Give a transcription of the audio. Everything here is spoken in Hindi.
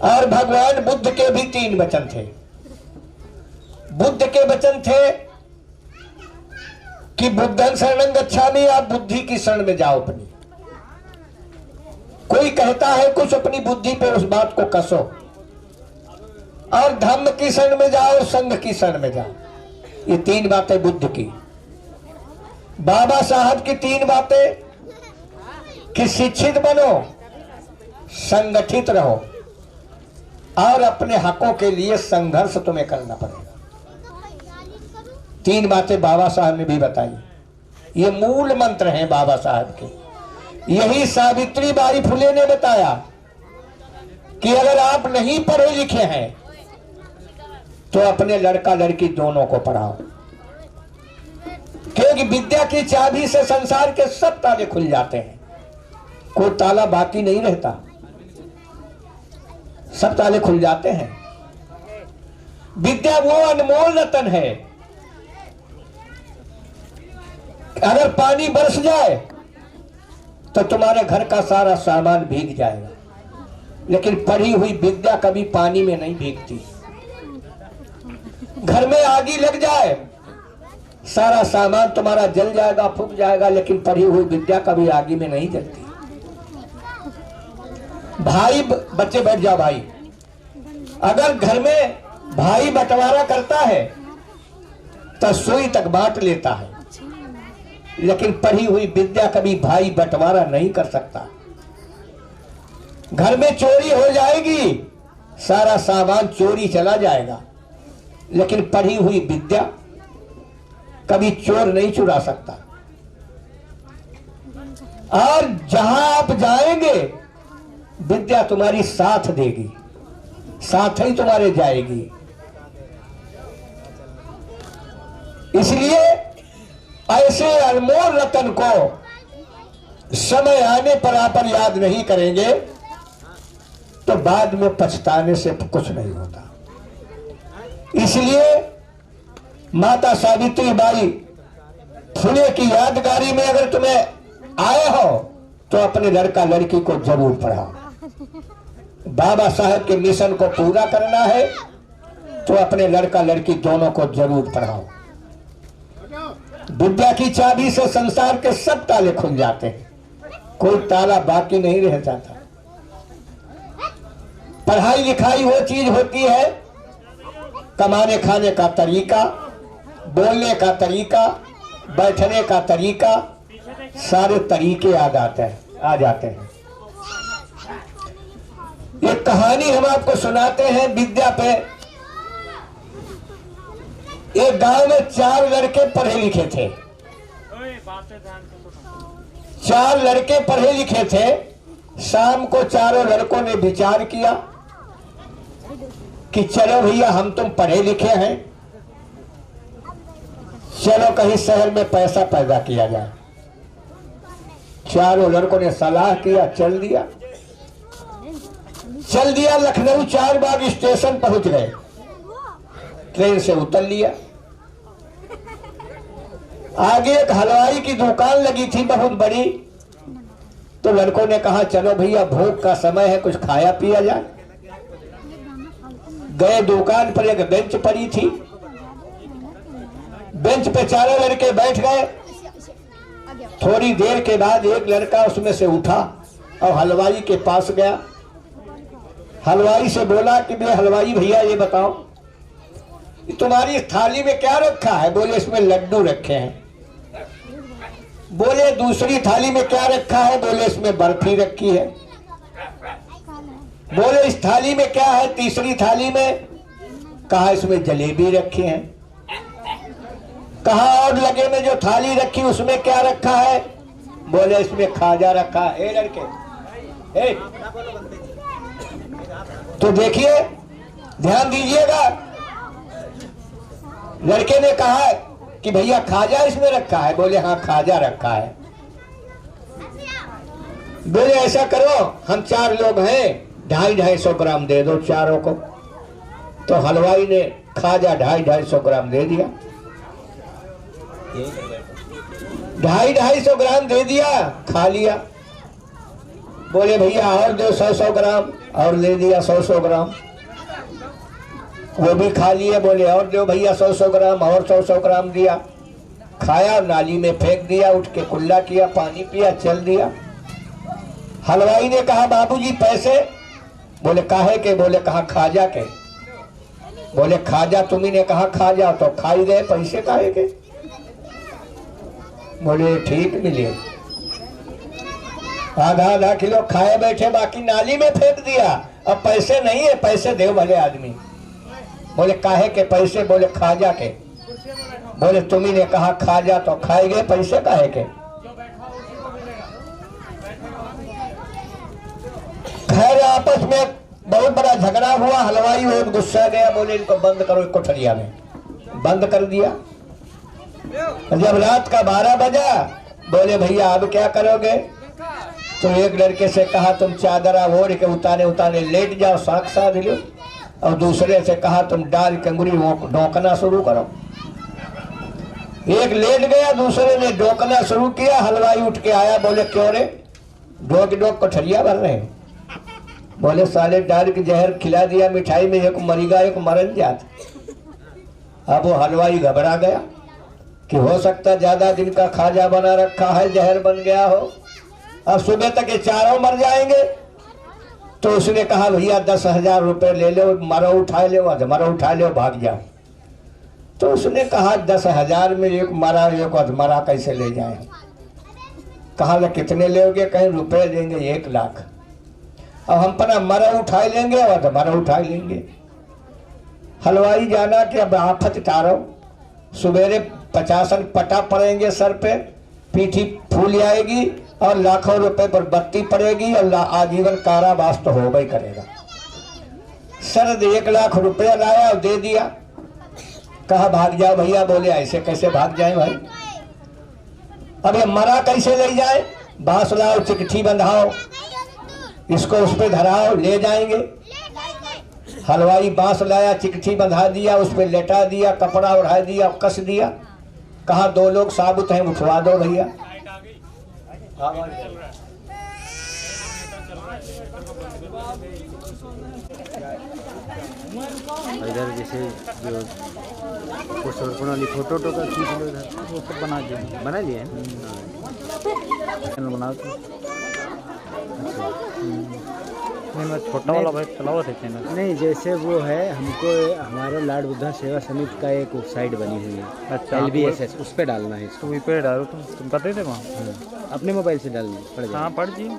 और भगवान बुद्ध के भी 3 वचन थे। बुद्ध के वचन थे कि बुद्धं शरणं गच्छामि, आप बुद्धि की शरण में जाओ अपनी। कोई कहता है कुछ, अपनी बुद्धि पे उस बात को कसो। और धम्म की शरण में जाओ, संघ की शरण में जाओ। ये 3 बातें बुद्ध की। बाबा साहब की 3 बातें कि शिक्षित बनो, संगठित रहो और अपने हकों के लिए संघर्ष तुम्हें करना पड़ेगा। 3 बातें बाबा साहब ने भी बताई। ये मूल मंत्र हैं बाबा साहब के। यही सावित्री बाई फुले ने बताया कि अगर आप नहीं पढ़े लिखे हैं तो अपने लड़का लड़की दोनों को पढ़ाओ, क्योंकि विद्या की चाबी से संसार के सब ताले खुल जाते हैं, कोई ताला बाकी नहीं रहता, सब ताले खुल जाते हैं। विद्या वो अनमोल रतन है, अगर पानी बरस जाए तो तुम्हारे घर का सारा सामान भीग जाएगा, लेकिन पढ़ी हुई विद्या कभी पानी में नहीं भीगती। घर में आगी लग जाए, सारा सामान तुम्हारा जल जाएगा, फूक जाएगा, लेकिन पढ़ी हुई विद्या कभी आगी में नहीं जलती। भाई बच्चे बैठ जाओ भाई, अगर घर में भाई बंटवारा करता है तो सुई तक बांट लेता है, लेकिन पढ़ी हुई विद्या कभी भाई बंटवारा नहीं कर सकता। घर में चोरी हो जाएगी, सारा सामान चोरी चला जाएगा, लेकिन पढ़ी हुई विद्या कभी चोर नहीं चुरा सकता। और जहां आप जाएंगे विद्या तुम्हारी साथ देगी, साथ ही तुम्हारे जाएगी। इसलिए ऐसे अनमोल रतन को समय आने पर आप याद नहीं करेंगे तो बाद में पछताने से कुछ नहीं होता। इसलिए माता सावित्री बाई फुले की यादगारी में अगर तुम्हें आए हो तो अपने लड़का लड़की को जरूर पढ़ाओ। बाबा साहब के मिशन को पूरा करना है तो अपने लड़का लड़की दोनों को जरूर पढ़ाओ। विद्या की चाबी से संसार के सब ताले खुल जाते हैं, कोई ताला बाकी नहीं रह जाता। पढ़ाई लिखाई वो चीज होती है, कमाने खाने का तरीका, बोलने का तरीका, बैठने का तरीका, सारे तरीके आ जाते हैं। एक कहानी हम आपको सुनाते हैं विद्या पे। एक गांव में 4 लड़के पढ़े लिखे थे। 4 लड़के पढ़े लिखे थे। शाम को चारों लड़कों ने विचार किया कि चलो भैया हम तुम पढ़े लिखे हैं, चलो कहीं शहर में पैसा पैदा किया जाए। चारों लड़कों ने सलाह किया, चल दिया। लखनऊ 4 बाग स्टेशन पहुंच गए, ट्रेन से उतर लिया। आगे एक हलवाई की दुकान लगी थी बहुत बड़ी, तो लड़कों ने कहा चलो भैया भूख का समय है, कुछ खाया पिया जाए। गए दुकान पर, एक बेंच पड़ी थी, बेंच पे चारों लड़के बैठ गए। थोड़ी देर के बाद एक लड़का उसमें से उठा और हलवाई के पास गया। हलवाई से बोला कि बे हलवाई भैया ये बताओ तुम्हारी थाली में क्या रखा है? बोले इसमें लड्डू रखे हैं। बोले दूसरी थाली में क्या रखा है? बोले इसमें बर्फी रखी है। बोले इस थाली में क्या है? तीसरी थाली में कहा इसमें जलेबी रखी है। कहा और लगे में जो थाली रखी उसमें क्या रखा है? बोले इसमें खाजा रखा है। लड़के तो देखिए, ध्यान दीजिएगा। लड़के ने कहा कि भैया खाजा इसमें रखा है। बोले हाँ खाजा रखा है। बोले ऐसा करो हम 4 लोग हैं, 250-250 ग्राम दे दो चारों को। तो हलवाई ने खाजा 250-250 ग्राम दे दिया। 250-250 ग्राम दे दिया, खा लिया। बोले भैया और दो 100-100 ग्राम, और ले दिया 100-100 ग्राम। वो भी खा लिए। बोले और दो भैया 100-100 ग्राम, और 100-100 ग्राम दिया। खाया, नाली में फेंक दिया, उठ के कुल्ला किया, पानी पिया, चल दिया। हलवाई ने कहा बाबूजी पैसे? बोले काहे के? बोले कहा खाजा के। बोले खाजा तुम्ही ने कहा खा जाओ, तो खाई गए, पैसे काहे के? बोले ठीक मिले। आधा किलो खाए बैठे, बाकी नाली में फेंक दिया। अब पैसे नहीं है, पैसे दे भले आदमी। बोले काहे के पैसे? बोले खाजा के। बोले तुम्ही ने कहा खा जा, तो खाए गए, पैसे काहे के? खैर आपस में बहुत बड़ा झगड़ा हुआ। हलवाई बहुत गुस्सा गया, बोले इनको बंद करो कोठरिया में। बंद कर दिया। जब रात का 12 बजा, बोले भैया अब क्या करोगे? तो एक लड़के से कहा तुम चादरा ओढ़ के उताने उताने लेट जाओ, साख साध लो। और दूसरे से कहा तुम डाल के अंगुरी डोंकना शुरू करो। एक लेट गया, दूसरे ने डोंकना शुरू किया। हलवाई उठ के आया, बोले क्यों रे डोक डोक कोठरिया भर रहे? बोले साले डाल के जहर खिला दिया मिठाई में, एक मरीगा एक मरन जात। अब वो हलवाई घबरा गया कि हो सकता ज्यादा दिन का खाजा बना रखा है, जहर बन गया हो, अब सुबह तक ये चारों मर जाएंगे। तो उसने कहा भैया 10,000 रुपये ले लो, मरो उठा लो, अधमरा उठा लो, भाग जाओ। तो उसने कहा 10,000 में एक मरा एक अधमरा कैसे ले जाए? कहा कितने लोगे? कहीं रुपए देंगे 1 लाख। अब हम अपना मरा उठा लेंगे और अधमरा उठा लेंगे। हलवाई जाना कि अब आफत तारो, सवेरे 50 पटा पड़ेंगे सर पे, पीठी फूल आएगी और लाखों रुपए पर बत्ती पड़ेगी और आजीवन कारावास तो होगा ही करेगा। सर 1 लाख रुपया लाया और दे दिया। कहा भाग जाओ भैया। बोले ऐसे कैसे भाग जाए भाई? अब ये मरा कैसे ले जाए? बांस लाओ, चिट्ठी बंधाओ, इसको उस पे धराओ, ले जाएंगे। हलवाई बांस लाया, चिट्ठी बंधा दिया, उस पे लेटा दिया, कपड़ा उड़ा दिया, कस दिया। कहा 2 लोग साबुत हैं, उठवा दो भैया। इधर जैसे जो कुछ वाली फोटो का खींच लो, इधर वो सब बना लिए चैनल बना दो। छोटा वाला भाई चलाओ थे चैनल। नहीं, जैसे वो है, हमको हमारे लाड बुद्धा सेवा समिति का एक साइट बनी हुई है। अच्छा, LBSS, उस पर डालना है इसको। तो पे डालो तुम करते थे वहाँ? अपने मोबाइल से डालना पड़ जाए। हाँ पड़ जी।